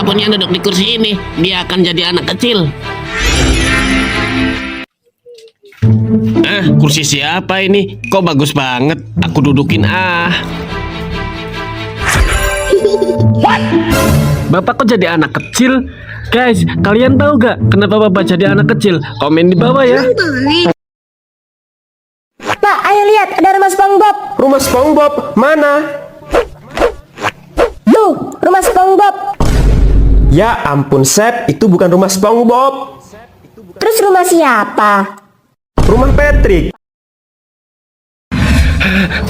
siapapun yang duduk di kursi ini, dia akan jadi anak kecil. Kursi siapa ini? Kok bagus banget? Aku dudukin Bapak kok jadi anak kecil? Guys, kalian tahu gak kenapa Bapak jadi anak kecil? Komen di bawah ya. Pak, ayo lihat, ada rumah SpongeBob. Rumah SpongeBob mana? Tuh, rumah SpongeBob. Ya ampun Sep, itu bukan rumah SpongeBob. Terus rumah siapa? Rumah Patrick.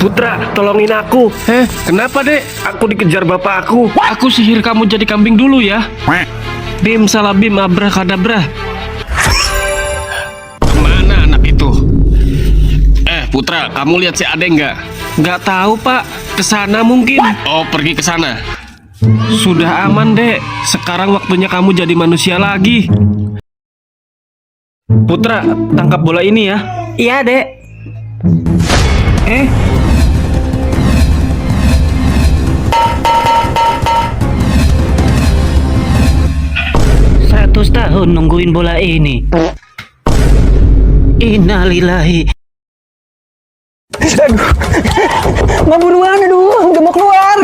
Putra, tolongin aku. Kenapa dek? Aku dikejar bapak aku. Aku sihir kamu jadi kambing dulu ya. Bim salah bim abrakadabra. Kemana anak itu? Putra, kamu lihat si Ade nggak? Nggak tahu pak. Kesana mungkin. Oh, pergi ke sana. Sudah aman dek. Sekarang waktunya kamu jadi manusia lagi. Putra, tangkap bola ini ya. Iya, Dek. Satu tahun nungguin bola ini. Innalillahi. Mau buruan, aduh, udah mau keluar.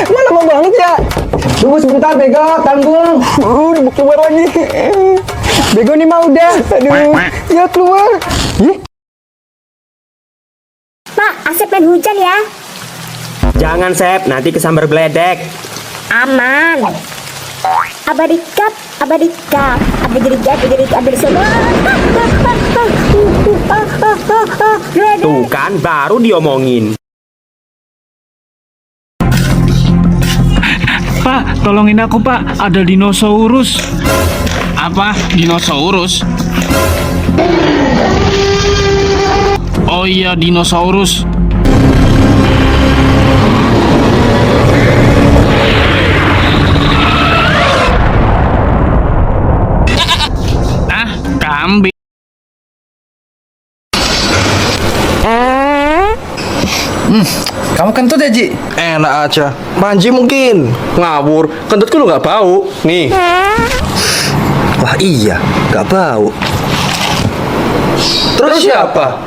Mana mau banget ya? Tunggu sebentar, Bego, tanggung. Udah mau keluar lagi. Bego nih mah udah. Aduh, ya keluar. Pak, asap dan hujan ya. Jangan Sep, nanti kesambar geledek. Aman. Abadikap, abadikap, Tuh kan, baru diomongin. Pak, tolongin aku pak. Ada dinosaurus. Apa? Dinosaurus? Oh iya, dinosaurus. Kambing. Kamu kentut ya, Ji? Enak aja. Panji mungkin. Ngawur. Kentutku lu nggak bau. Nih. Wah iya, nggak bau. Terus siapa?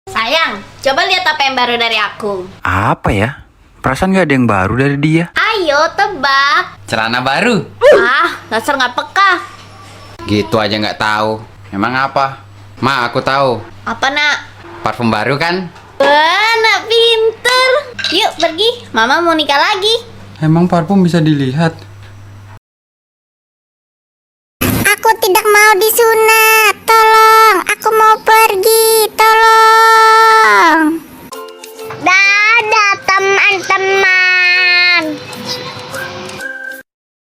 Sayang, coba lihat apa yang baru dari aku. Apa ya? Perasaan gak ada yang baru dari dia. Ayo tebak. Celana baru. Dasar nggak peka. Gitu aja nggak tahu. Emang apa? Ma, aku tahu. Apa nak? Parfum baru kan? Wah, nak pinter. Yuk pergi, mama mau nikah lagi. Emang parfum bisa dilihat? Aku tidak mau disunat, tolong.